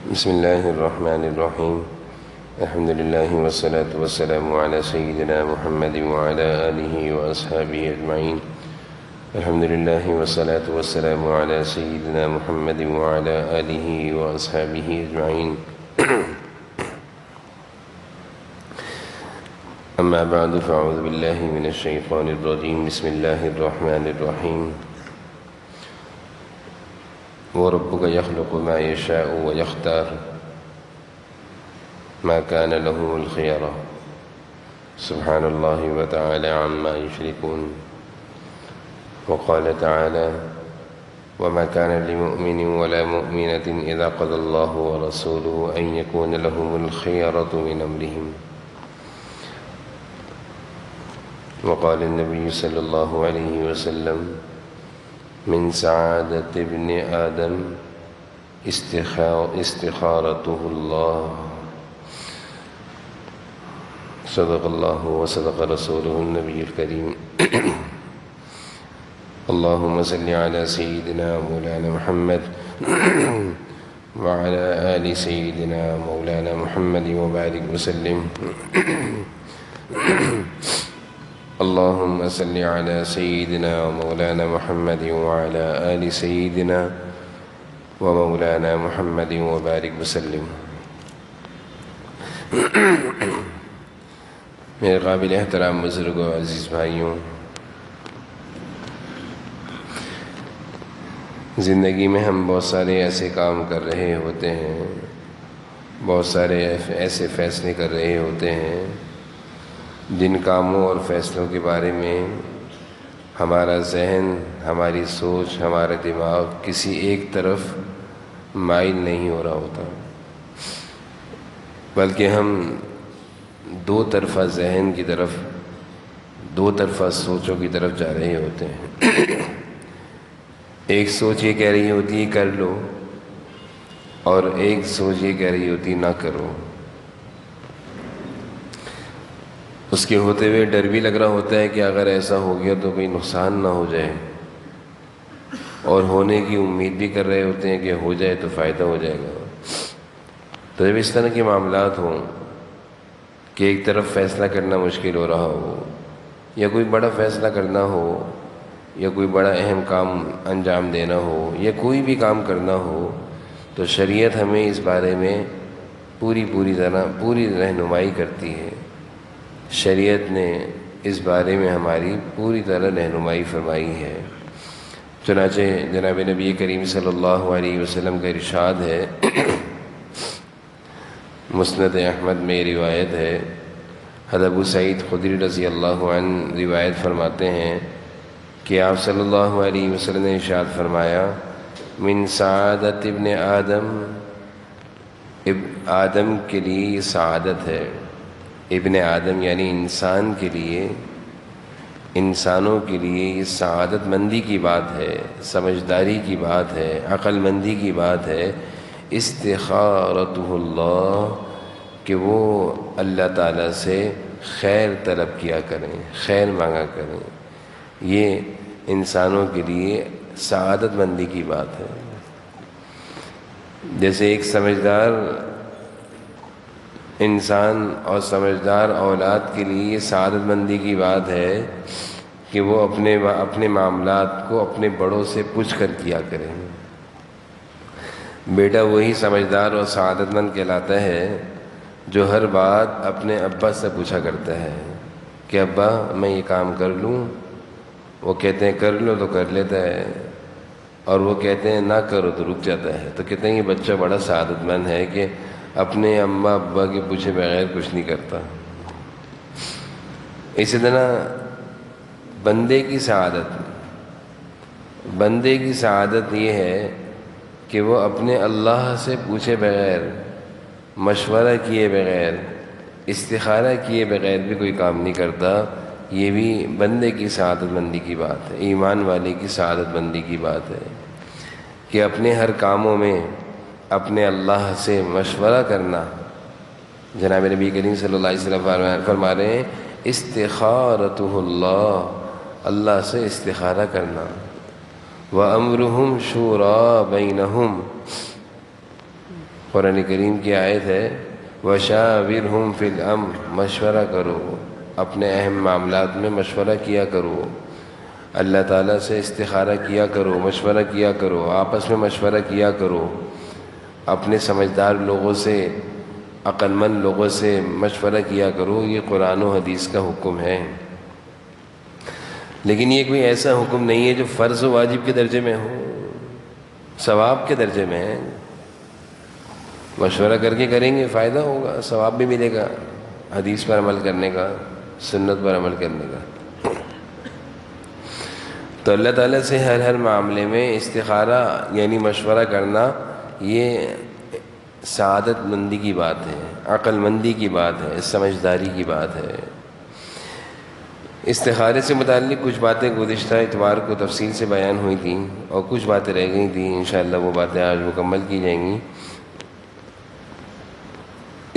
بسم الله الرحمن الرحيم. الحمد لله والصلاة والسلام على سيدنا محمد وعلى آله وأصحابه أجمعين. الحمد لله والصلاة والسلام على سيدنا محمد وعلى آله وأصحابه أجمعين. أما بعد فأعوذ بالله من الشيطان الرجيم. بسم الله الرحمن الرحيم. وربك يخلق ما يشاء ويختار ما كان لهم الخيرة سبحان الله وتعالى عما يشركون. وقال تعالى وما كان لمؤمن ولا مؤمنة إذا قضى الله ورسوله أن يكون لهم الخيرة من أمرهم. وقال النبي صلى الله عليه وسلم من سعادة ابن آدم استخارته الله. صدق الله وصدق رسوله النبي الكريم. اللهم صل على سيدنا مولانا محمد وعلى آل سيدنا مولانا محمد وبارك وسلم. اللهم صل على سيدنا مولانا محمد وعلى آل سيدنا ومولانا محمد وبارك وسلم. میرے قابل احترام بزرگوں عزیز بھائیوں، زندگی میں ہم بہت سارے ایسے کام کر رہے ہوتے ہیں، بہت سارے ایسے فیصلے کر رہے ہوتے ہیں جن کاموں اور فیصلوں کے بارے میں ہمارا ذہن، ہماری سوچ، ہمارا دماغ کسی ایک طرف مائل نہیں ہو رہا ہوتا، بلکہ ہم دو طرفہ ذہن کی طرف، دو طرفہ سوچوں کی طرف جا رہے ہوتے ہیں. ایک سوچ یہ کہہ رہی ہوتی ہے کر لو، اور ایک سوچ یہ کہہ رہی ہوتی نہ کرو. اس کے ہوتے ہوئے ڈر بھی لگ رہا ہوتا ہے کہ اگر ایسا ہو گیا تو کوئی نقصان نہ ہو جائے، اور ہونے کی امید بھی کر رہے ہوتے ہیں کہ ہو جائے تو فائدہ ہو جائے گا. تو جب اس طرح کے معاملات ہوں کہ ایک طرف فیصلہ کرنا مشکل ہو رہا ہو، یا کوئی بڑا فیصلہ کرنا ہو، یا کوئی بڑا اہم کام انجام دینا ہو، یا کوئی بھی کام کرنا ہو، تو شریعت ہمیں اس بارے میں پوری رہنمائی کرتی ہے. شریعت نے اس بارے میں ہماری پوری طرح رہنمائی فرمائی ہے. چنانچہ جناب نبی کریم صلی اللہ علیہ وسلم کا ارشاد ہے، مسند احمد میں روایت ہے، حضرت ابو سعید خدری رضی اللہ عنہ روایت فرماتے ہیں کہ آپ صلی اللہ علیہ وسلم نے ارشاد فرمایا من سعادت ابن آدم کے لیے یہ سعادت ہے. ابن آدم یعنی انسان کے لیے، انسانوں کے لیے یہ سعادت مندی کی بات ہے، سمجھداری کی بات ہے، عقل مندی کی بات ہے. استخارتہ اللہ، کہ وہ اللہ تعالیٰ سے خیر طلب کیا کریں، خیر مانگا کریں. یہ انسانوں کے لیے سعادت مندی کی بات ہے. جیسے ایک سمجھدار انسان اور سمجھدار اولاد کے لیے یہ سعادت مندی کی بات ہے کہ وہ اپنے معاملات کو اپنے بڑوں سے پوچھ کر کیا کریں. بیٹا وہی سمجھدار اور سعادت مند کہلاتا ہے جو ہر بات اپنے ابا سے پوچھا کرتا ہے کہ ابا میں یہ کام کر لوں. وہ کہتے ہیں کر لو تو کر لیتا ہے، اور وہ کہتے ہیں نہ کرو تو رک جاتا ہے. تو کہتے ہیں یہ بچہ بڑا سعادت مند ہے کہ اپنے اماں ابا کے پوچھے بغیر کچھ نہیں کرتا. اسی طرح بندے کی سعادت یہ ہے کہ وہ اپنے اللہ سے پوچھے بغیر، مشورہ کیے بغیر، استخارہ کیے بغیر بھی کوئی کام نہیں کرتا. یہ بھی بندے کی سعادت مندی کی بات ہے، ایمان والے کی سعادت مندی کی بات ہے کہ اپنے ہر کاموں میں اپنے اللہ سے مشورہ کرنا. جناب نبی کریم صلی اللہ علیہ وسلم فرما رہے ہیں استخارتہ اللہ، اللہ سے استخارہ کرنا. وَأَمْرُهُمْ شُورَى بَيْنَهُمْ، قرآن کریم کی آیت ہے وَشَاوِرْهُمْ فِي الْأَمْرِ، مشورہ کرو، اپنے اہم معاملات میں مشورہ کیا کرو، اللہ تعالیٰ سے استخارہ کیا کرو، مشورہ کیا کرو، آپس میں مشورہ کیا کرو، اپنے سمجھدار لوگوں سے، عقل مند لوگوں سے مشورہ کیا کرو۔ یہ قرآن و حدیث کا حکم ہے، لیکن یہ کوئی ایسا حکم نہیں ہے جو فرض و واجب کے درجے میں ہو، ثواب کے درجے میں ہے۔ مشورہ کر کے کریں گے فائدہ ہوگا، ثواب بھی ملے گا حدیث پر عمل کرنے کا، سنت پر عمل کرنے کا۔ تو اللہ تعالیٰ سے ہر معاملے میں استخارہ یعنی مشورہ کرنا یہ سعادت مندی کی بات ہے، عقل مندی کی بات ہے، سمجھداری کی بات ہے۔ استخارے سے متعلق کچھ باتیں گزشتہ اتوار کو تفصیل سے بیان ہوئی تھیں اور کچھ باتیں رہ گئی تھیں، انشاءاللہ وہ باتیں آج مکمل کی جائیں گی۔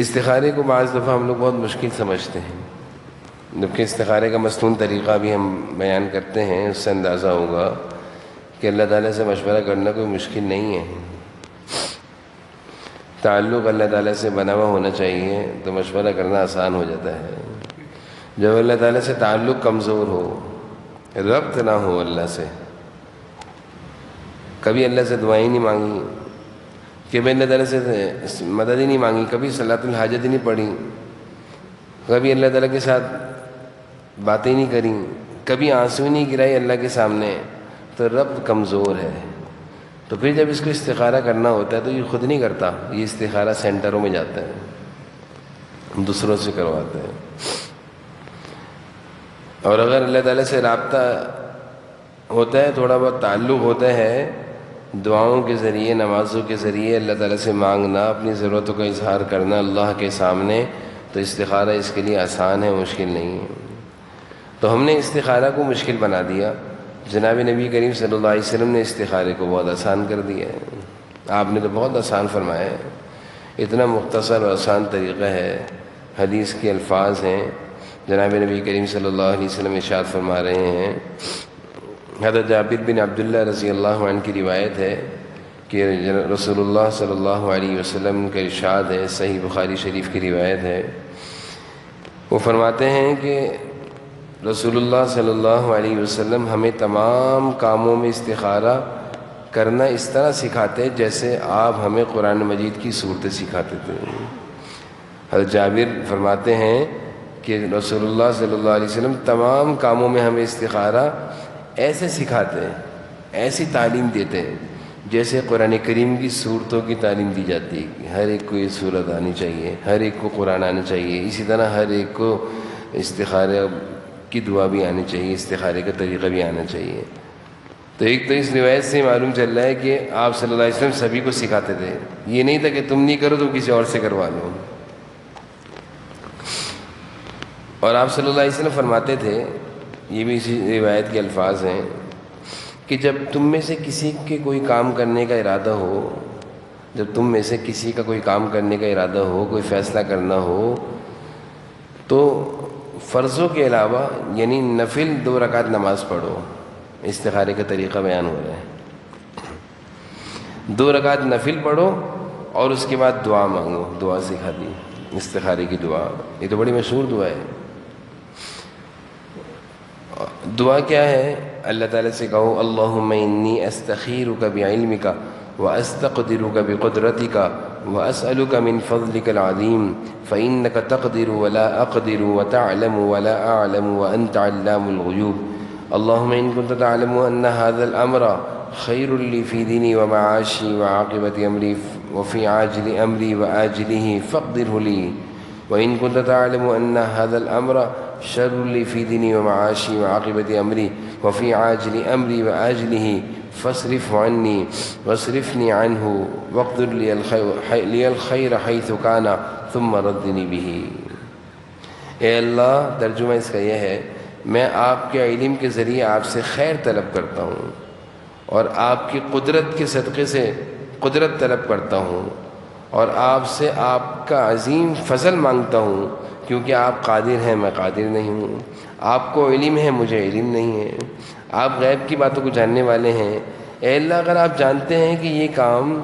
استخارے کو بعض دفعہ ہم لوگ بہت مشکل سمجھتے ہیں، جبکہ استخارے کا مصنون طریقہ بھی ہم بیان کرتے ہیں، اس سے اندازہ ہوگا کہ اللہ تعالیٰ سے مشورہ کرنا کوئی مشکل نہیں ہے۔ تعلق اللہ تعالیٰ سے بنا ہوا ہونا چاہیے تو مشورہ کرنا آسان ہو جاتا ہے۔ جب اللہ تعالیٰ سے تعلق کمزور ہو، ربط نہ ہو اللہ سے، کبھی اللہ سے دعائیں نہیں مانگی، کبھی اللہ تعالیٰ سے مدد ہی نہیں مانگی، کبھی صلاۃ الحاجت ہی نہیں پڑھی، کبھی اللہ تعالیٰ کے ساتھ باتیں نہیں کریں، کبھی آنسو ہی نہیں گرائے اللہ کے سامنے، تو ربط کمزور ہے۔ تو پھر جب اس کو استخارہ کرنا ہوتا ہے تو یہ خود نہیں کرتا، یہ استخارہ سینٹروں میں جاتا ہے، دوسروں سے کرواتا ہے۔ اور اگر اللہ تعالیٰ سے رابطہ ہوتا ہے، تھوڑا بہت تعلق ہوتا ہے، دعاؤں کے ذریعے، نمازوں کے ذریعے اللہ تعالیٰ سے مانگنا، اپنی ضرورتوں کا اظہار کرنا اللہ کے سامنے، تو استخارہ اس کے لیے آسان ہے، مشکل نہیں ہے۔ تو ہم نے استخارہ کو مشکل بنا دیا، جناب نبی کریم صلی اللہ علیہ وسلم نے استخارے کو بہت آسان کر دیا ہے۔ آپ نے تو بہت آسان فرمایا ہے، اتنا مختصر اور آسان طریقہ ہے، حدیث کے الفاظ ہیں، جناب نبی کریم صلی اللہ علیہ وسلم ارشاد فرما رہے ہیں۔ حضرت جابر بن عبداللہ رضی اللہ عنہ کی روایت ہے کہ رسول اللہ صلی اللہ علیہ وسلم کا ارشاد ہے، صحیح بخاری شریف کی روایت ہے، وہ فرماتے ہیں کہ رسول اللہ صلی اللہ علیہ وسلم ہمیں تمام کاموں میں استخارہ کرنا اس طرح سکھاتے جیسے آپ ہمیں قرآن مجید کی صورتیں سکھاتے تھے۔ حضرت جابر فرماتے ہیں کہ رسول اللہ صلی اللہ علیہ وسلم تمام کاموں میں ہمیں استخارہ ایسے سکھاتے ہیں، ایسی تعلیم دیتے ہیں جیسے قرآن کریم کی صورتوں کی تعلیم دی جاتی ہے کہ ہر ایک کو یہ صورت آنی چاہیے، ہر ایک کو قرآن آنا چاہیے، اسی طرح ہر ایک کو استخارہ کی دعا بھی آنی چاہیے، استخارے کا طریقہ بھی آنا چاہیے۔ تو ایک تو اس روایت سے معلوم چل رہا ہے کہ آپ صلی اللہ علیہ وسلم سبھی کو سکھاتے تھے، یہ نہیں تھا کہ تم نہیں کرو تو کسی اور سے کروا لو۔ اور آپ صلی اللہ علیہ وسلم فرماتے تھے، یہ بھی اسی روایت کے الفاظ ہیں، کہ جب تم میں سے کسی کے کوئی کام کرنے کا ارادہ ہو، جب تم میں سے کسی کا کوئی کام کرنے کا ارادہ ہو، کوئی فیصلہ کرنا ہو، تو فرضوں کے علاوہ یعنی نفل 2 رکعت نماز پڑھو۔ استخارے کا طریقہ بیان ہو رہا ہے، 2 رکعت نفل پڑھو اور اس کے بعد دعا مانگو، دعا سکھا دی استخارے کی دعا، یہ تو بڑی مشہور دعا ہے۔ دعا کیا ہے؟ اللہ تعالیٰ سے کہو اللہم انی استخیرک بعلمک واستقدرک بقدرتک واسألک من فضلک العظیم فإنک تقدر ولا اقدر وتعلم ولا اعلم وانت علام الغیوب اللہم ان کنت تعلم ان هذا الامر خیر لی فی دینی ومعاشی وعاقبت امری وفی عاجل امری وآجلہ فاقدره لی وإن كنت تعلم أن هذا الأمر شر لي في ديني ومعاشي وعاقبة أمري وفي عاجل أمري وآجله فاصرف عني واصرفني عنه واقدر لي الخير حيث كان ثم ردني به۔ اے اللہ، ترجمہ اس کا یہ ہے، میں آپ کے علم کے ذریعے آپ سے خیر طلب کرتا ہوں اور آپ کی قدرت کے صدقے سے قدرت طلب کرتا ہوں اور آپ سے آپ کا عظیم فضل مانگتا ہوں، کیونکہ آپ قادر ہیں، میں قادر نہیں ہوں، آپ کو علم ہے، مجھے علم نہیں ہے، آپ غیب کی باتوں کو جاننے والے ہیں۔ اے اللہ، اگر آپ جانتے ہیں کہ یہ کام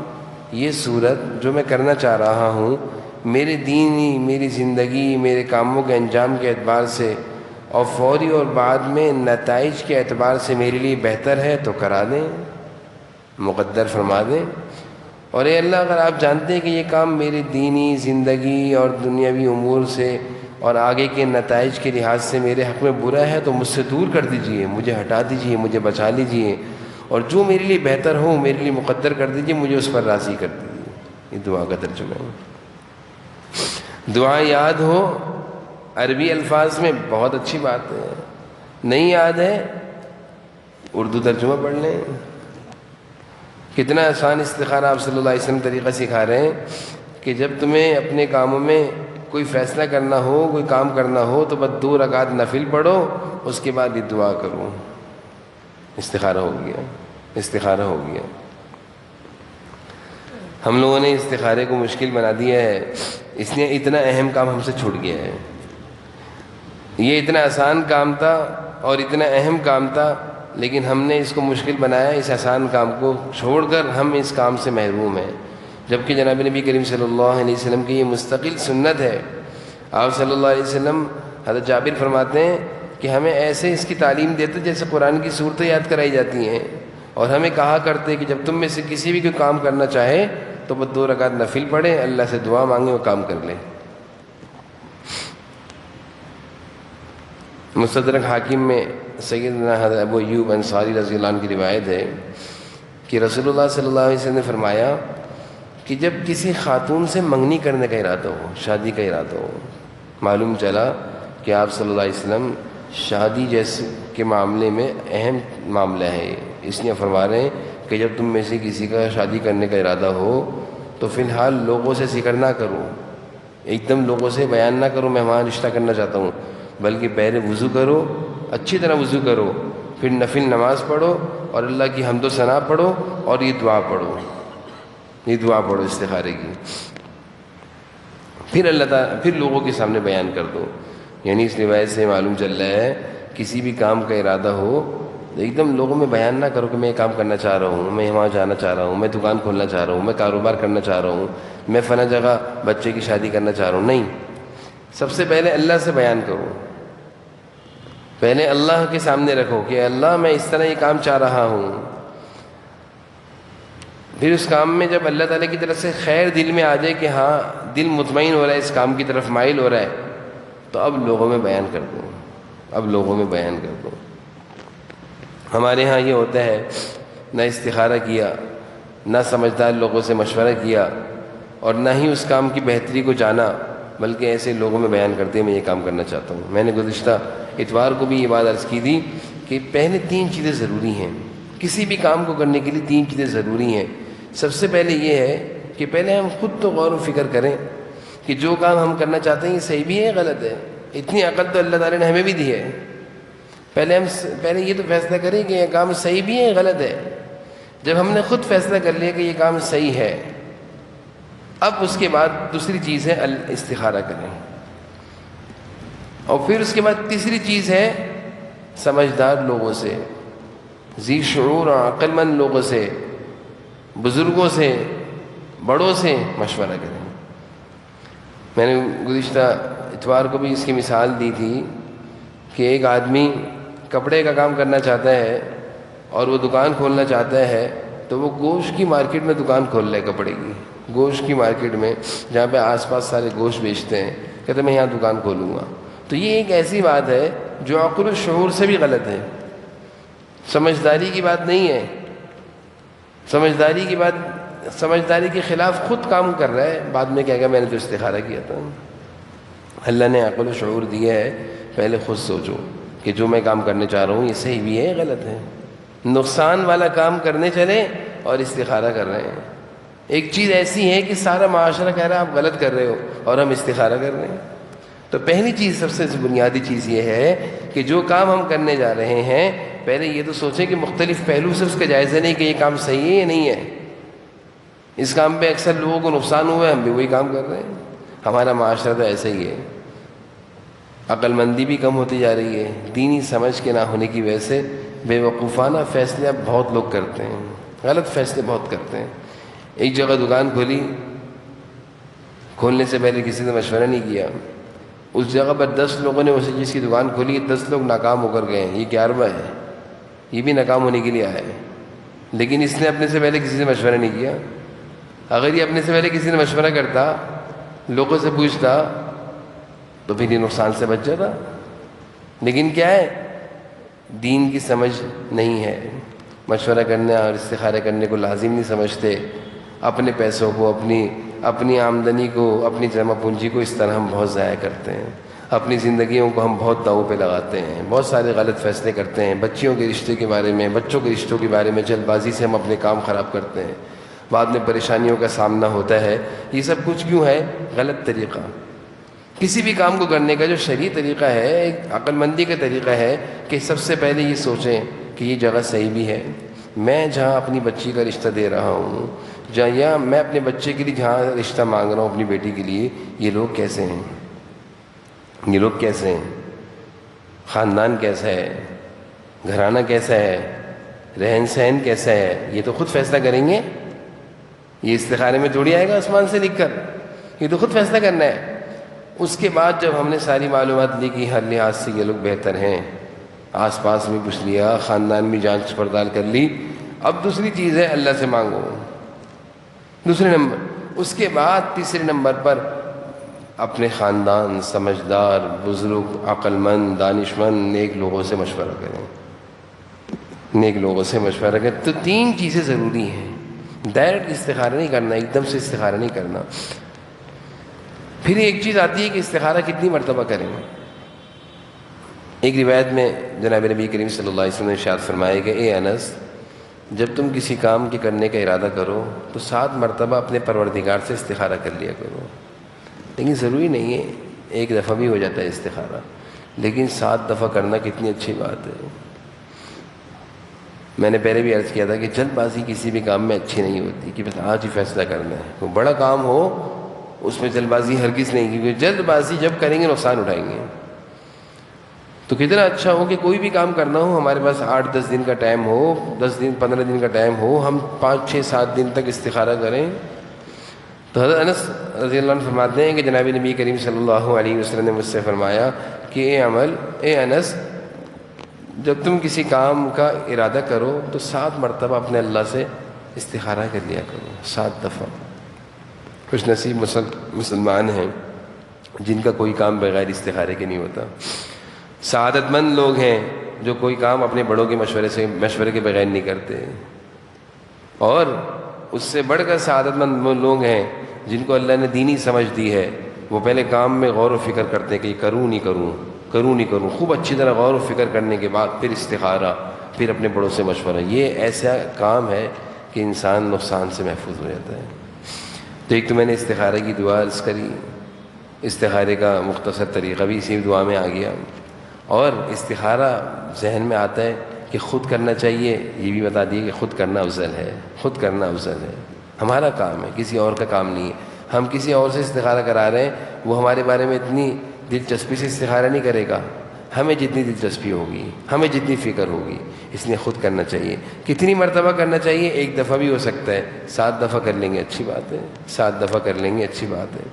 یہ صورت جو میں کرنا چاہ رہا ہوں میرے دینی، میری زندگی، میرے کاموں کے انجام کے اعتبار سے اور فوری اور بعد میں نتائج کے اعتبار سے میرے لیے بہتر ہے تو کرا دیں، مقدر فرما دیں۔ اور اے اللہ، اگر آپ جانتے ہیں کہ یہ کام میرے دینی زندگی اور دنیاوی امور سے اور آگے کے نتائج کے لحاظ سے میرے حق میں برا ہے تو مجھ سے دور کر دیجئے، مجھے ہٹا دیجئے، مجھے بچا لیجئے، اور جو میرے لیے بہتر ہو میرے لیے مقدر کر دیجئے، مجھے اس پر راضی کر دیجئے۔ یہ دعا کا ترجمہ ہے۔ دعا یاد ہو عربی الفاظ میں بہت اچھی بات ہے، نہیں یاد ہے اردو ترجمہ پڑھ لیں۔ کتنا آسان استخارہ آپ صلی اللہ علیہ وسلم طریقہ سکھا رہے ہیں کہ جب تمہیں اپنے کاموں میں کوئی فیصلہ کرنا ہو، کوئی کام کرنا ہو تو بس 2 رکعت نفل پڑھو، اس کے بعد یہ دعا کرو، استخارہ ہو گیا، استخارہ ہو گیا۔ ہم لوگوں نے استخارے کو مشکل بنا دیا ہے، اس لیے اتنا اہم کام ہم سے چھوٹ گیا ہے۔ یہ اتنا آسان کام تھا اور اتنا اہم کام تھا، لیکن ہم نے اس کو مشکل بنایا، اس آسان کام کو چھوڑ کر ہم اس کام سے محروم ہیں، جبکہ جناب نبی کریم صلی اللہ علیہ وسلم کی یہ مستقل سنت ہے۔ آپ صلی اللہ علیہ وسلم، حضرت جابر فرماتے ہیں کہ ہمیں ایسے اس کی تعلیم دیتے جیسے قرآن کی صورتیں یاد کرائی جاتی ہیں، اور ہمیں کہا کرتے کہ جب تم میں سے کسی بھی کوئی کام کرنا چاہے تو بس 2 رکعت نفل پڑھے، اللہ سے دعا مانگے، وہ کام کر لے۔ مستدرک حاکم میں سیدنا حضرت ابو ایوب انصاری رضی اللہ عنہ کی روایت ہے کہ رسول اللہ صلی اللہ علیہ وسلم نے فرمایا کہ جب کسی خاتون سے منگنی کرنے کا ارادہ ہو، شادی کا ارادہ ہو، معلوم چلا کہ آپ صلی اللہ علیہ وسلم شادی جیسے کے معاملے میں اہم معاملہ ہے، اس لیے فرما رہے ہیں کہ جب تم میں سے کسی کا شادی کرنے کا ارادہ ہو تو فی الحال لوگوں سے ذکر نہ کرو، ایک دم لوگوں سے بیان نہ کرو میں وہاں رشتہ کرنا چاہتا ہوں، بلکہ پہلے وضو کرو، اچھی طرح وضو کرو، پھر نفل نماز پڑھو اور اللہ کی حمد و ثنا پڑھو اور یہ دعا پڑھو، یہ دعا پڑھو استخارے کی، پھر اللہ تعالیٰ پھر لوگوں کے سامنے بیان کر دو۔ یعنی اس روایت سے معلوم چل رہا ہے کسی بھی کام کا ارادہ ہو تو ایک دم لوگوں میں بیان نہ کرو کہ میں یہ کام کرنا چاہ رہا ہوں، میں وہاں جانا چاہ رہا ہوں، میں دکان کھولنا چاہ رہا ہوں، میں کاروبار کرنا چاہ رہا ہوں، میں فلاں جگہ بچے کی شادی کرنا چاہ رہا ہوں۔ نہیں، سب سے پہلے اللہ سے بیان کرو، پہلے اللہ کے سامنے رکھو کہ اللہ میں اس طرح یہ کام چاہ رہا ہوں۔ پھر اس کام میں جب اللہ تعالیٰ کی طرف سے خیر دل میں آ جائے کہ ہاں دل مطمئن ہو رہا ہے، اس کام کی طرف مائل ہو رہا ہے، تو اب لوگوں میں بیان کر دو، اب لوگوں میں بیان کر دو۔ ہمارے ہاں یہ ہوتا ہے، نہ استخارہ کیا، نہ سمجھدار لوگوں سے مشورہ کیا، اور نہ ہی اس کام کی بہتری کو جانا، بلکہ ایسے لوگوں میں بیان کرتے ہیں میں یہ کام کرنا چاہتا ہوں۔ میں نے گزشتہ اتوار کو بھی یہ بات عرض کی تھی کہ پہلے 3 چیزیں ضروری ہیں، کسی بھی کام کو کرنے کے لیے 3 چیزیں ضروری ہیں۔ سب سے پہلے یہ ہے کہ پہلے ہم خود تو غور و فکر کریں کہ جو کام ہم کرنا چاہتے ہیں یہ صحیح بھی ہے غلط ہے۔ اتنی عقل تو اللہ تعالیٰ نے ہمیں بھی دی ہے، پہلے یہ تو فیصلہ کریں کہ یہ کام صحیح بھی ہے غلط ہے۔ جب ہم نے خود فیصلہ کر لیا کہ یہ کام صحیح ہے، اب اس کے بعد دوسری چیز ہے استخارہ کریں، اور پھر اس کے بعد تیسری چیز ہے سمجھدار لوگوں سے، ذی شعور اور عقل مند لوگوں سے، بزرگوں سے، بڑوں سے مشورہ کریں۔ میں نے گزشتہ اتوار کو بھی اس کی مثال دی تھی کہ ایک آدمی کپڑے کا کام کرنا چاہتا ہے اور وہ دکان کھولنا چاہتا ہے، تو وہ گوشت کی مارکیٹ میں دکان کھول رہا ہے، کپڑے کی گوشت کی مارکیٹ میں، جہاں پہ آس پاس سارے گوشت بیچتے ہیں، کہتے میں یہاں دکان کھولوں گا۔ تو یہ ایک ایسی بات ہے جو عقل و شعور سے بھی غلط ہے، سمجھداری کی بات نہیں ہے، سمجھداری کے خلاف خود کام کر رہا ہے، بعد میں کہے گا میں نے تو استخارہ کیا تھا۔ اللہ نے عقل و شعور دیا ہے، پہلے خود سوچو کہ جو میں کام کرنے چاہ رہا ہوں یہ صحیح بھی ہے غلط ہے۔ نقصان والا کام کرنے چلے اور استخارہ کر رہے ہیں۔ ایک چیز ایسی ہے کہ سارا معاشرہ کہہ رہا ہے آپ غلط کر رہے ہو اور ہم استخارہ کر رہے ہیں۔ تو پہلی چیز، سب سے بنیادی چیز یہ ہے کہ جو کام ہم کرنے جا رہے ہیں پہلے یہ تو سوچیں کہ مختلف پہلو سے اس کا جائزہ نہیں کہ یہ کام صحیح ہے یا نہیں ہے۔ اس کام پہ اکثر لوگوں کو نقصان ہوا ہے، ہم بھی وہی کام کر رہے ہیں۔ ہمارا معاشرہ تو ایسا ہی ہے، عقل مندی بھی کم ہوتی جا رہی ہے، دینی سمجھ کے نہ ہونے کی وجہ سے بے وقوفانہ فیصلے اب بہت لوگ کرتے ہیں، غلط فیصلے بہت کرتے ہیں۔ ایک جگہ دکان کھولی، کھولنے سے پہلے کسی نے مشورہ نہیں کیا، اس جگہ پر 10 لوگوں نے اسی چیز کی دکان کھولی، 10 لوگ ناکام ہو کر گئے، یہ 11واں ہے، یہ بھی ناکام ہونے کے لیے آیا ہے، لیکن اس نے اپنے سے پہلے کسی سے مشورہ نہیں کیا۔ اگر یہ اپنے سے پہلے کسی نے مشورہ کرتا، لوگوں سے پوچھتا، تو پھر یہ نقصان سے بچ جاتا۔ لیکن کیا ہے، دین کی سمجھ نہیں ہے، مشورہ کرنے اور استخارہ کرنے کو لازم نہیں سمجھتے، اپنے پیسوں کو، اپنی آمدنی کو، اپنی جمع پونجی کو اس طرح ہم بہت ضائع کرتے ہیں، اپنی زندگیوں کو ہم بہت داؤ پہ لگاتے ہیں، بہت سارے غلط فیصلے کرتے ہیں، بچیوں کے رشتے کے بارے میں، بچوں کے رشتوں کے بارے میں جلد بازی سے ہم اپنے کام خراب کرتے ہیں، بعد میں پریشانیوں کا سامنا ہوتا ہے۔ یہ سب کچھ کیوں ہے؟ غلط طریقہ۔ کسی بھی کام کو کرنے کا جو شرعی طریقہ ہے، ایک عقل مندی کا طریقہ ہے کہ سب سے پہلے یہ سوچیں کہ یہ جگہ صحیح بھی ہے، میں جہاں اپنی بچی کا رشتہ دے رہا ہوں، یا میں اپنے بچے کے لیے جہاں رشتہ مانگ رہا ہوں اپنی بیٹی کے لیے، یہ لوگ کیسے ہیں، یہ لوگ کیسے ہیں، خاندان کیسا ہے، گھرانہ کیسا ہے، رہن سہن کیسا ہے، یہ تو خود فیصلہ کریں گے۔ یہ استخارے میں تھوڑی آئے گا آسمان سے لکھ کر، یہ تو خود فیصلہ کرنا ہے۔ اس کے بعد جب ہم نے ساری معلومات لی کہ ہر لحاظ سے یہ لوگ بہتر ہیں، آس پاس بھی پوچھ لیا، خاندان بھی جانچ پڑتال کر لی، اب دوسری چیز ہے اللہ سے مانگو، دوسرے نمبر۔ اس کے بعد تیسرے نمبر پر اپنے خاندان، سمجھدار، بزرگ، عقل مند، دانش مند، نیک لوگوں سے مشورہ کریں، نیک لوگوں سے مشورہ کریں۔ تو 3 چیزیں ضروری ہیں، ڈائریکٹ استخارہ نہیں کرنا، ایک دم سے استخارہ نہیں کرنا۔ پھر ایک چیز آتی ہے کہ استخارہ کتنی مرتبہ کریں۔ ایک روایت میں جناب نبی کریم صلی اللہ علیہ وسلم نے ارشاد فرمایا کہ اے انس، جب تم کسی کام کے کرنے کا ارادہ کرو تو 7 مرتبہ اپنے پروردگار سے استخارہ کر لیا کرو۔ لیکن ضروری نہیں ہے ایک دفعہ بھی ہو جاتا ہے استخارہ، لیکن 7 دفعہ کرنا کتنی اچھی بات ہے۔ میں نے پہلے بھی عرض کیا تھا کہ جلد بازی کسی بھی کام میں اچھی نہیں ہوتی کہ بس آج ہی فیصلہ کرنا ہے، کوئی بڑا کام ہو اس میں جلد بازی ہرگز نہیں، کیونکہ جلد بازی جب کریں گے نقصان اٹھائیں گے۔ تو کتنا اچھا ہو کہ کوئی بھی کام کرنا ہو، ہمارے پاس 8-10 دن کا ٹائم ہو، 10 دن 15 دن کا ٹائم ہو، ہم 5-6-7 دن تک استخارہ کریں۔ تو حضرت انس رضی اللہ عنہ فرماتے ہیں کہ جناب نبی کریم صلی اللہ علیہ وسلم نے مجھ سے فرمایا کہ اے انس، جب تم کسی کام کا ارادہ کرو تو 7 مرتبہ اپنے اللہ سے استخارہ کر لیا کرو، 7 دفعہ۔ خوش نصیب مسلمان ہیں جن کا کوئی کام بغیر استخارے کے نہیں ہوتا۔ سعادت مند لوگ ہیں جو کوئی کام اپنے بڑوں کے مشورے کے بغیر نہیں کرتے، اور اس سے بڑھ کر سعادت مند وہ لوگ ہیں جن کو اللہ نے دینی سمجھ دی ہے، وہ پہلے کام میں غور و فکر کرتے ہیں کہ کروں نہیں کروں، خوب اچھی طرح غور و فکر کرنے کے بعد پھر استخارہ، پھر اپنے بڑوں سے مشورہ۔ یہ ایسا کام ہے کہ انسان نقصان سے محفوظ ہو جاتا ہے۔ تو ایک تو میں نے استخارے کی دعا عرض کری، استخارے کا مختصر طریقہ بھی اسی دعا میں آ گیا، اور استخارہ ذہن میں آتا ہے کہ خود کرنا چاہیے، یہ بھی بتا دیے کہ خود کرنا افضل ہے، خود کرنا افضل ہے، ہمارا کام ہے، کسی اور کا کام نہیں ہے۔ ہم کسی اور سے استخارہ کرا رہے ہیں، وہ ہمارے بارے میں اتنی دلچسپی سے استخارہ نہیں کرے گا، ہمیں جتنی دلچسپی ہوگی، ہمیں جتنی فکر ہوگی، اس لیے خود کرنا چاہیے۔ کتنی مرتبہ کرنا چاہیے؟ 1 دفعہ بھی ہو سکتا ہے، 7 دفعہ کر لیں گے اچھی بات ہے، 7 دفعہ کر لیں گے اچھی بات ہے۔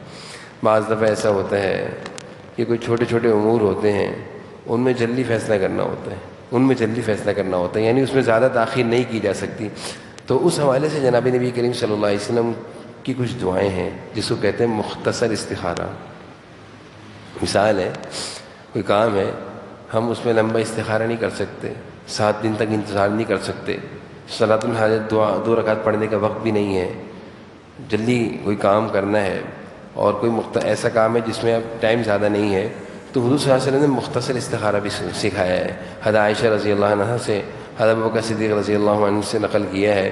بعض دفعہ ایسا ہوتا ہے کہ کوئی چھوٹے چھوٹے امور ہوتے ہیں، ان میں جلدی فیصلہ کرنا ہوتا ہے، یعنی اس میں زیادہ تاخیر نہیں کی جا سکتی۔ تو اس حوالے سے جناب نبی کریم صلی اللہ علیہ وسلم کی کچھ دعائیں ہیں جس کو کہتے ہیں مختصر استخارہ۔ مثال ہے، کوئی کام ہے، ہم اس میں لمبا استخارہ نہیں کر سکتے، 7 دن تک انتظار نہیں کر سکتے، صلاۃ الحاجت 2 رکعت پڑھنے کا وقت بھی نہیں ہے، جلدی کوئی کام کرنا ہے، اور کوئی ایسا کام ہے جس میں اب ٹائم زیادہ نہیں ہے، تو حضور صلی اللہ علیہ وسلم نے مختصر استخارہ بھی سکھایا ہے۔ حضرت عائشہ رضی اللہ عنہ سے، حضرت ابوبکر صدیق رضی اللہ عنہ سے نقل کیا ہے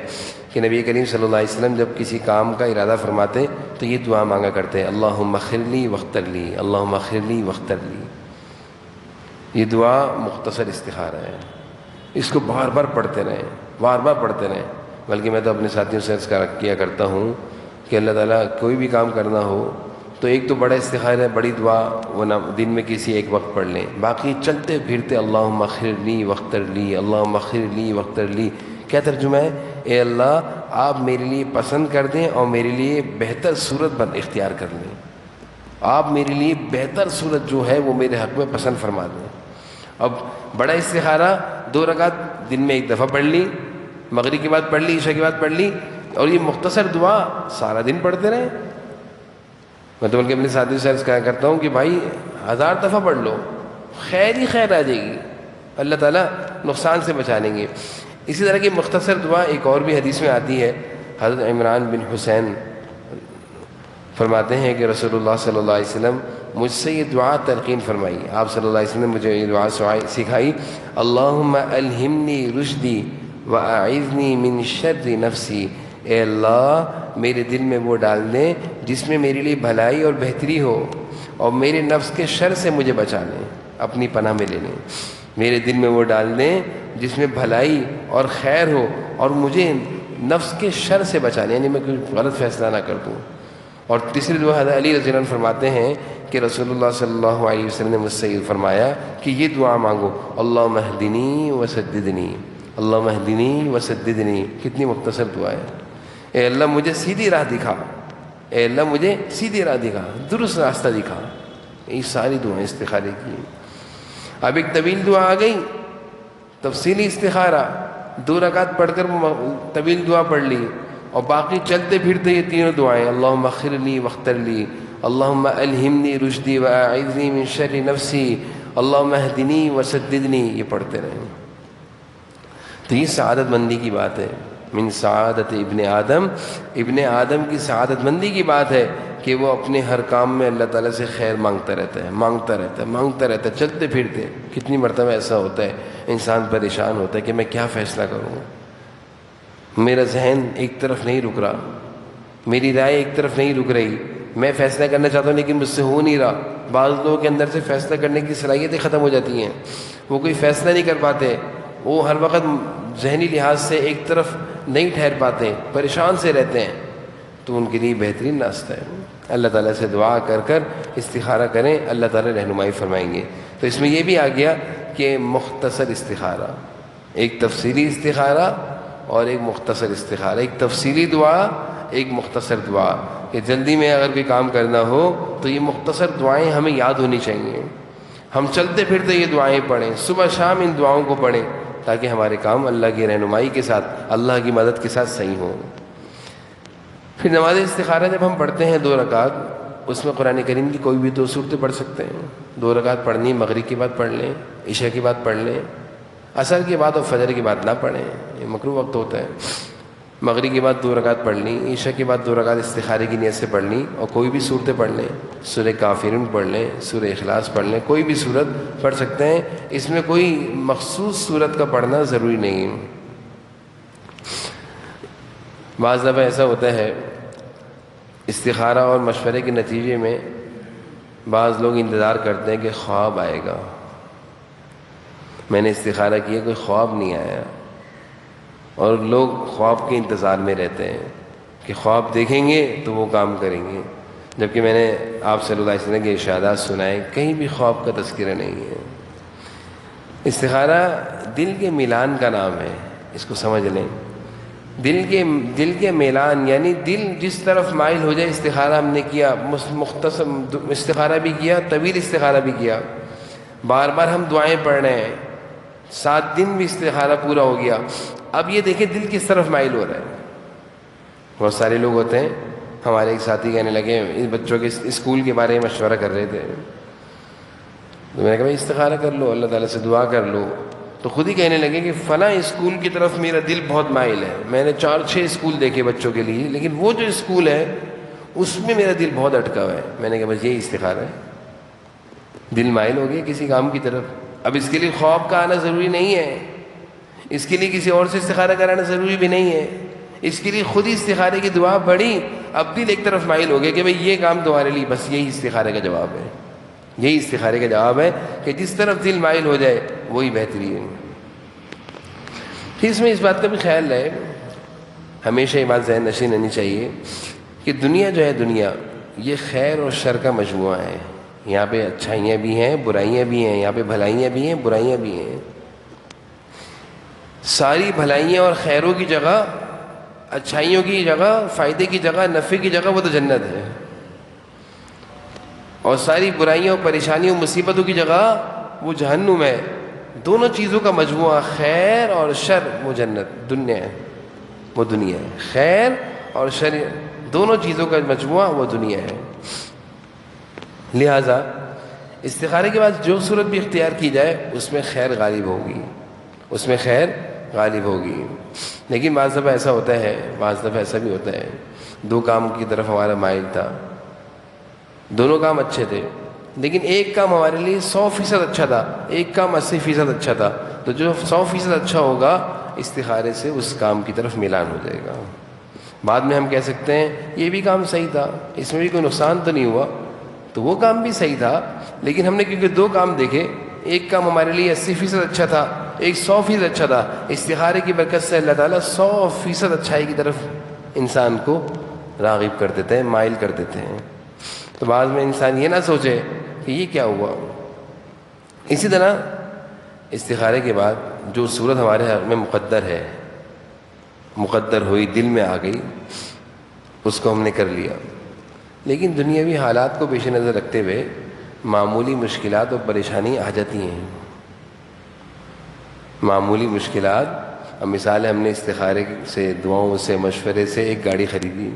کہ نبی کریم صلی اللہ علیہ وسلم جب کسی کام کا ارادہ فرماتے تو یہ دعا مانگا کرتے ہیں، اللہم اغفر لی واغفر لی، اللہم اغفر لی واغفر لی۔ یہ دعا مختصر استخارہ ہے، اس کو بار بار پڑھتے رہیں، بلکہ میں تو اپنے ساتھیوں سے عرض کیا کرتا ہوں کہ اللہ تعالیٰ کوئی بھی کام کرنا ہو تو ایک تو بڑا استخارہ ہے، بڑی دعا وہ دن میں کسی ایک وقت پڑھ لیں، باقی چلتے پھرتے اللہم اغفر لی واغفر لی، اللہم اغفر لی واغفر لی۔ کیا ترجمہ ہے؟ اے اللہ آپ میرے لیے پسند کر دیں اور میرے لیے بہتر صورت اختیار کر لیں، آپ میرے لیے بہتر صورت جو ہے وہ میرے حق میں پسند فرما دیں۔ اب بڑا استخارہ 2 رکعت دن میں ایک دفعہ پڑھ لی، مغرب کے بعد پڑھ لی، عشاء کے بعد پڑھ لی، اور یہ مختصر دعا سارا دن پڑھتے رہیں۔ میں تو بلکہ اپنے ساتھی سے عرض کیا کرتا ہوں کہ بھائی 1000 دفعہ پڑھ لو، خیر ہی خیر آ جائے گی، اللہ تعالیٰ نقصان سے بچا لیں گے۔ اسی طرح کی مختصر دعا ایک اور بھی حدیث میں آتی ہے، حضرت عمران بن حسین فرماتے ہیں کہ رسول اللہ صلی اللہ علیہ وسلم مجھ سے یہ دعا تلقین فرمائی، آپ صلی اللہ علیہ وسلم نے مجھے یہ دعا سکھائی، اللہم الہمنی رشدی واعذنی من شر نفسی، اے اللہ میرے دل میں وہ ڈال دیں جس میں میرے لیے بھلائی اور بہتری ہو، اور میرے نفس کے شر سے مجھے بچا لیں، اپنی پناہ میں لے لیں۔ میرے دل میں وہ ڈال دیں جس میں بھلائی اور خیر ہو، اور مجھے نفس کے شر سے بچا لیں، یعنی میں کوئی غلط فیصلہ نہ کر دوں۔ اور تیسری دعا حضرت علی رضی اللہ عنہ فرماتے ہیں کہ رسول اللہ صلی اللہ علیہ وسلم نے مجھ سے یہ فرمایا کہ یہ دعا مانگو، اللہم اہدنی وسددنی، اللہم اہدنی وسددنی۔ کتنی مختصر دعا ہے، اے اللہ مجھے سیدھی راہ دکھا، اے اللہ مجھے سیدھی راہ دکھا، درست راستہ دکھا۔ یہ ساری دعائیں استخارے کی۔ اب ایک طویل دعا آ گئی، تفصیلی استخارہ، 2 رکعت پڑھ کر طویل دعا پڑھ لی، اور باقی چلتے پھرتے یہ تینوں دعائیں، اللہم اغفر لی واختر لی، اللہم الہمنی رشدی واعذنی من شر نفسی، اللہم اہدنی وسددنی، یہ پڑھتے رہیں۔ تو یہ سعادت مندی کی بات ہے، من سعادت ابن آدم، ابن آدم کی سعادت مندی کی بات ہے کہ وہ اپنے ہر کام میں اللہ تعالیٰ سے خیر مانگتا رہتا ہے، مانگتا رہتا ہے، مانگتا رہتا ہے، چلتے پھرتے۔ کتنی مرتبہ ایسا ہوتا ہے انسان پریشان ہوتا ہے کہ میں کیا فیصلہ کروں، میرا ذہن ایک طرف نہیں رک رہا، میری رائے ایک طرف نہیں رک رہی، میں فیصلہ کرنا چاہتا ہوں لیکن مجھ سے ہو نہیں رہا۔ بعض لوگوں کے اندر سے فیصلہ کرنے کی صلاحیتیں ختم ہو جاتی ہیں، وہ کوئی فیصلہ نہیں کر پاتے، وہ ہر وقت ذہنی لحاظ سے ایک طرف نہیں ٹھہر پاتے، پریشان سے رہتے ہیں۔ تو ان کے لیے بہترین راستہ ہے اللہ تعالیٰ سے دعا کر کر استخارہ کریں، اللہ تعالیٰ رہنمائی فرمائیں گے۔ تو اس میں یہ بھی آ گیا کہ مختصر استخارہ، ایک تفصیلی استخارہ اور ایک مختصر استخارہ، ایک تفصیلی دعا، ایک مختصر دعا، کہ جلدی میں اگر کوئی کام کرنا ہو تو یہ مختصر دعائیں ہمیں یاد ہونی چاہیے، ہم چلتے پھرتے یہ دعائیں پڑھیں، صبح شام ان دعاؤں کو پڑھیں، تاکہ ہمارے کام اللہ کی رہنمائی کے ساتھ، اللہ کی مدد کے ساتھ صحیح ہوں۔ پھر نماز استخارہ جب ہم پڑھتے ہیں 2 رکعت، اس میں قرآن کریم کی کوئی بھی 2 صورتیں پڑھ سکتے ہیں۔ 2 رکعت پڑھنی، مغرب کے بعد پڑھ لیں، عشاء کے بعد پڑھ لیں، عصر کے بعد اور فجر کے بعد نہ پڑھیں، یہ مکروہ وقت ہوتا ہے۔ مغرب کے بعد 2 رکعت پڑھ لی، عشاء کے بعد 2 رکعت استخارے کی نیت سے پڑھ لی، اور کوئی بھی صورتیں پڑھ لیں، سورہ کافرون پڑھ لیں، سورہ اخلاص پڑھ لیں، کوئی بھی صورت پڑھ سکتے ہیں، اس میں کوئی مخصوص صورت کا پڑھنا ضروری نہیں ہے۔ بعض دفعہ ایسا ہوتا ہے استخارہ اور مشورے کے نتیجے میں بعض لوگ انتظار کرتے ہیں کہ خواب آئے گا، میں نے استخارہ کیا کوئی خواب نہیں آیا، اور لوگ خواب کے انتظار میں رہتے ہیں کہ خواب دیکھیں گے تو وہ کام کریں گے، جبکہ میں نے آپ صلی اللہ علیہ وسلم کے ارشادات سنائے، کہیں بھی خواب کا تذکرہ نہیں ہے۔ استخارہ دل کے میلان کا نام ہے، اس کو سمجھ لیں، دل کے میلان، یعنی دل جس طرف مائل ہو جائے۔ استخارہ ہم نے کیا، مختصر استخارہ بھی کیا، طویل استخارہ بھی کیا، بار بار ہم دعائیں پڑھ رہے ہیں، 7 دن بھی استخارہ پورا ہو گیا۔ اب یہ دیکھیں دل کس طرف مائل ہو رہا ہے۔ بہت سارے لوگ ہوتے ہیں، ہمارے ایک ساتھی کہنے لگے، ان بچوں کے اسکول کے بارے میں مشورہ کر رہے تھے، تو میں نے کہا بھائی استخارہ کر لو، اللہ تعالیٰ سے دعا کر لو، تو خود ہی کہنے لگے کہ فلاں اسکول کی طرف میرا دل بہت مائل ہے، میں نے 4-6 اسکول دیکھے بچوں کے لیے، لیکن وہ جو اسکول ہے اس میں میرا دل بہت اٹکا ہوا ہے۔ میں نے کہا بس یہی استخارہ ہے، دل مائل ہو گیا کسی کام کی طرف۔ اب اس کے لیے خواب کا آنا ضروری نہیں ہے، اس کے لیے کسی اور سے استخارہ کرانا ضروری بھی نہیں ہے، اس کے لیے خود ہی استخارے کی دعا پڑھی، اب دل ایک طرف مائل ہو گیا کہ بھئی یہ کام تمہارے لیے، بس یہی استخارے کا جواب ہے، یہی استخارے کا جواب ہے کہ جس طرف دل مائل ہو جائے وہی بہترین ہے۔ پھر اس میں اس بات کا بھی خیال رہے، ہمیشہ یہ بات ذہن نشین رہنی چاہیے کہ دنیا جو ہے، دنیا یہ خیر اور شر کا مجموعہ ہے، یہاں پہ اچھائیاں بھی ہیں، برائیاں بھی ہیں، یہاں پہ بھلائیاں بھی ہیں، برائیاں بھی ہیں۔ ساری بھلائیاں اور خیروں کی جگہ اچھائیوں کی جگہ، فائدے کی جگہ، نفع کی جگہ وہ تو جنت ہے، اور ساری برائیوں، پریشانیوں، مصیبتوں کی جگہ وہ جہنم ہے۔ دونوں چیزوں کا مجموعہ، خیر اور شر، وہ جنت دنیا ہے، وہ دنیا ہے۔ خیر اور شر دونوں چیزوں کا مجموعہ وہ دنیا ہے۔ لہذا استخارے کے بعد جو صورت بھی اختیار کی جائے اس میں خیر غالب ہوگی، اس میں خیر غالب ہوگی۔ لیکن بعض دفعہ ایسا ہوتا ہے، بعض دفعہ ایسا بھی ہوتا ہے، دو کام کی طرف ہمارا مائل تھا، دونوں کام اچھے تھے، لیکن ایک کام ہمارے لیے 100% اچھا تھا، ایک کام 80% اچھا تھا، تو جو 100% اچھا ہوگا استخارے سے اس کام کی طرف میلان ہو جائے گا۔ بعد میں ہم کہہ سکتے ہیں یہ بھی کام صحیح تھا، اس میں بھی کوئی نقصان تو نہیں ہوا، تو وہ کام بھی صحیح تھا، لیکن ہم نے کیونکہ دو کام دیکھے، ایک کام ہمارے لیے 80% اچھا تھا، ایک 100% اچھا تھا، استخارے کی برکت سے اللہ تعالیٰ 100% اچھائی کی طرف انسان کو راغب کر دیتے ہیں، مائل کر دیتے ہیں۔ تو بعض میں انسان یہ نہ سوچے کہ یہ کیا ہوا۔ اسی طرح استخارے کے بعد جو صورت ہمارے حق میں مقدر ہے، مقدر ہوئی، دل میں آ گئی، اس کو ہم نے کر لیا، لیکن دنیاوی حالات کو پیش نظر رکھتے ہوئے معمولی مشکلات اور پریشانی آ جاتی ہیں، معمولی مشکلات۔ اب مثال ہے، ہم نے استخارے سے، دعاؤں سے، مشورے سے ایک گاڑی خریدی۔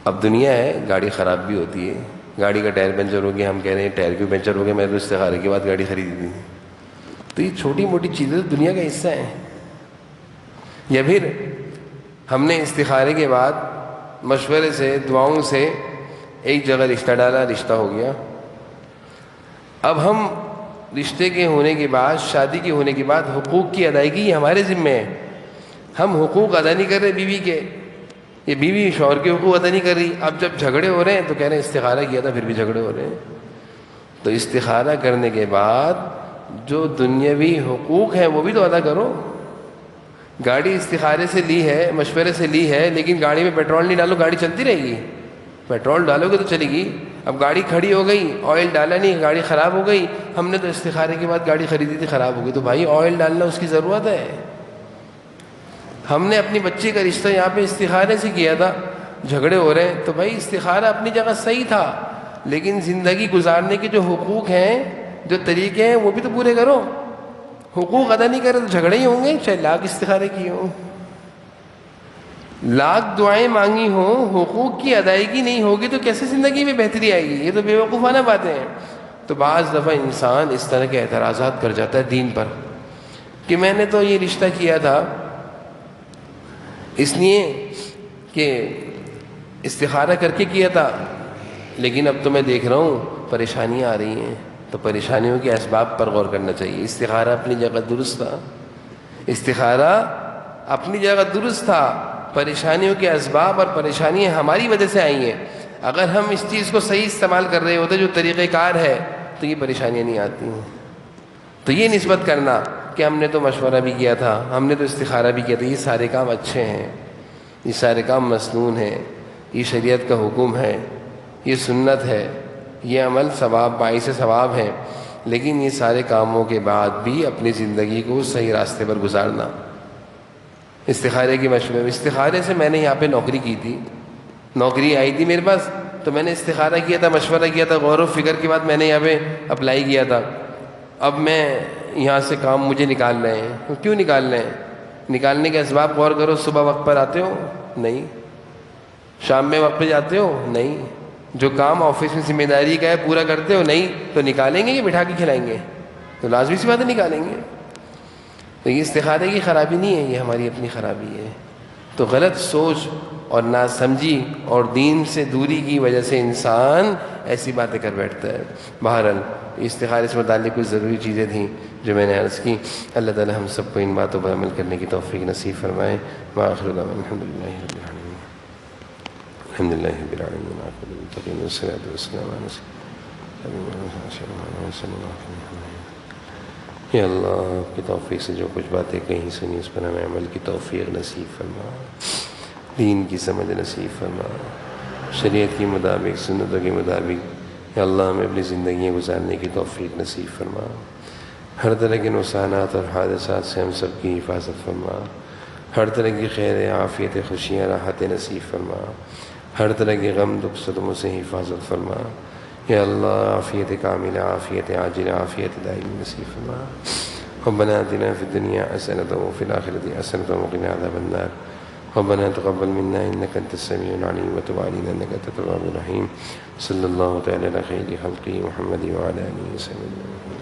اب دنیا ہے، گاڑی خراب بھی ہوتی ہے، گاڑی کا ٹائر پنچر ہو گیا، ہم کہہ رہے ہیں ٹائر کیوں پنچر ہو گیا، میں تو استخارے کے بعد گاڑی خریدی تھی۔ تو یہ چھوٹی موٹی چیزیں دنیا کا حصہ ہیں۔ یا پھر ہم نے استخارے کے بعد مشورے سے، دعاؤں سے ایک جگہ رشتہ ڈالا، رشتہ ہو گیا۔ اب ہم رشتے کے ہونے کے بعد، شادی کے ہونے کے بعد حقوق کی ادائیگی یہ ہمارے ذمہ ہے۔ ہم حقوق ادا نہیں کر رہے بیوی کے، یہ بیوی شوہر کے حقوق ادا نہیں کر رہی۔ اب جب جھگڑے ہو رہے ہیں تو کہہ رہے ہیں استخارہ کیا تھا پھر بھی جھگڑے ہو رہے ہیں۔ تو استخارہ کرنے کے بعد جو دنیاوی حقوق ہیں وہ بھی تو ادا کرو۔ گاڑی استخارے سے لی ہے، مشورے سے لی ہے، لیکن گاڑی میں پیٹرول نہیں ڈالو، گاڑی چلتی رہے گی؟ پیٹرول ڈالو گے تو چلے گی۔ اب گاڑی کھڑی ہو گئی، آئل ڈالا نہیں، گاڑی خراب ہو گئی، ہم نے تو استخارے کے بعد گاڑی خریدی تھی، خراب ہو گئی، تو بھائی آئل ڈالنا اس کی ضرورت ہے۔ ہم نے اپنی بچی کا رشتہ یہاں پہ استخارے سے کیا تھا، جھگڑے ہو رہے ہیں، تو بھائی استخارہ اپنی جگہ صحیح تھا، لیکن زندگی گزارنے کے جو حقوق ہیں، جو طریقے ہیں، وہ بھی تو پورے کرو۔ حقوق ادا نہیں کرے تو جھگڑے ہی ہوں گے، چاہے لاکھ استخارے کیے ہوں، لاکھ دعائیں مانگی ہوں، حقوق کی ادائیگی نہیں ہوگی تو کیسے زندگی میں بہتری آئے گی؟ یہ تو بیوقوفانہ باتیں ہیں۔ تو بعض دفعہ انسان اس طرح کے اعتراضات کر جاتا ہے دین پر، کہ میں نے تو یہ رشتہ کیا تھا اس لیے کہ استخارہ کر کے کیا تھا، لیکن اب تو میں دیکھ رہا ہوں پریشانیاں آ رہی ہیں، تو پریشانیوں کے اسباب پر غور کرنا چاہیے۔ استخارہ اپنی جگہ درست تھا، استخارہ اپنی جگہ درست تھا، پریشانیوں کے اسباب اور پریشانیاں ہماری وجہ سے آئی ہیں۔ اگر ہم اس چیز کو صحیح استعمال کر رہے ہوتے جو طریقہ کار ہے تو یہ پریشانیاں نہیں آتی ہیں۔ تو یہ نسبت کرنا کہ ہم نے تو مشورہ بھی کیا تھا، ہم نے تو استخارہ بھی کیا تھا، یہ سارے کام اچھے ہیں، یہ سارے کام مسنون ہیں، یہ شریعت کا حکم ہے، یہ سنت ہے، یہ عمل ثواب باعث ثواب ہے، لیکن یہ سارے کاموں کے بعد بھی اپنی زندگی کو صحیح راستے پر گزارنا۔ استخارے کی مشورے، استخارے سے میں نے یہاں پہ نوکری کی تھی، نوکری آئی تھی میرے پاس، تو میں نے استخارہ کیا تھا، مشورہ کیا تھا، غور و فکر کے بعد میں نے یہاں پہ اپلائی کیا تھا۔ اب میں یہاں سے کام مجھے نکال رہے ہیں، کیوں نکال رہے ہیں؟ نکالنے کے اسباب غور کرو۔ صبح وقت پر آتے ہو؟ نہیں۔ شام میں وقت پہ جاتے ہو؟ نہیں۔ جو کام آفس میں ذمہ داری کا ہے پورا کرتے ہو؟ نہیں۔ تو نکالیں گے کہ بٹھا کے کھلائیں گے؟ تو لازمی سی بات ہے نکالیں گے۔ تو یہ استخارے کی خرابی نہیں ہے، یہ ہماری اپنی خرابی ہے۔ تو غلط سوچ اور ناسمجھی اور دین سے دوری کی وجہ سے انسان ایسی باتیں کر بیٹھتا ہے۔ بہرحال استخارے سے متعلق کچھ ضروری چیزیں تھیں جو میں نے عرض کی۔ اللہ تعالی ہم سب کو ان باتوں پر عمل کرنے کی توفیق نصیب فرمائے۔ وآخر دعوانا الحمدللہ رب العالمین، الحمدللہ رب العالمین، والصلاۃ والسلام علی رسول اللہ۔ یا اللہ آپ کی توفیق سے جو کچھ باتیں کہیں سنی اس پر ہمیں عمل کی توفیق نصیب فرما، دین کی سمجھ نصیب فرما، شریعت کے مطابق، سنتوں کے مطابق یا اللہ ہمیں اپنی زندگیاں گزارنے کی توفیق نصیب فرما۔ ہر طرح کے نقصانات اور حادثات سے ہم سب کی حفاظت فرما۔ ہر طرح کی خیر عافیت خوشیاں راحت نصیب فرما، ہر طرح کے غم دکھ صدموں سے حفاظت فرما، یا اللہ عافیت کاملہ، عافیت عاجلہ، عافیت دائمی نصیب فرما۔ ربنا آتنا في الدنيا حسنة وفي الآخرة حسنة وقنا عذاب النار۔ ربنا تقبل منا إنك أنت السميع العليم وتب علينا إنك أنت التواب الرحيم۔ صلى الله تعالى على خير خلقه محمد وعلى آله وصحبه أجمعين۔